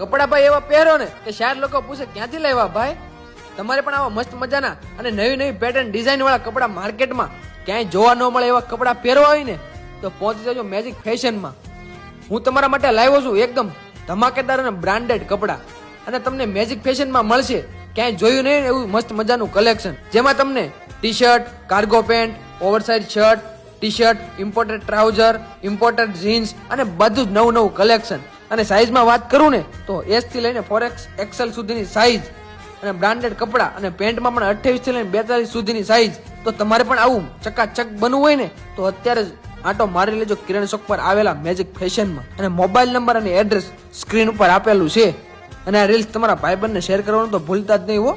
કપડા ભાઈ એવા પહેરો ને કે શાયદ લોકો પૂછે ક્યાંથી લાવ્યા ભાઈ. તમારે પણ આવા મસ્ત મજાના અને નવી નવી પેટર્ન ડિઝાઇન વાળા કપડા માર્કેટમાં ક્યાંય જોવા ન મળે એવા કપડા પહેરવા હોય ને તો પહોંચી જજો મેજિક ફેશનમાં. હું તમારા માટે લાવ્યો છું એકદમ ધમાકેદાર અને બ્રાન્ડેડ કપડા, અને તમને મેજિક ફેશનમાં મળશે ક્યાંય જોયું નહીં એવું મસ્ત મજાનું કલેક્શન, જેમાં તમને T shirt, cargo pant, oversize shirt, T shirt, imported trouser, imported jeans અને બધું જ નવું નવું કલેક્શન. અને સાઇઝમાં વાત કરું ને તો S થી લઈને 4XL સુધીની સાઇઝ અને બ્રાન્ડેડ કપડા, અને પેન્ટમાં પણ 28 થી લઈને 42 સુધીની સાઇઝ. તો તમારે પણ આવું ચકાચક બનવું હોય ને તો અત્યારે જ આટો મારી લેજો કિરણ ચોક પર આવેલા મેજિક ફેશનમાં. અને મોબાઈલ નંબર અને એડ્રેસ સ્ક્રીન ઉપર આપેલું છે. અને આ રીલ્સ તમારા ભાઈબંધને શેર કરવાનું તો ભૂલતા જ નહીં હો.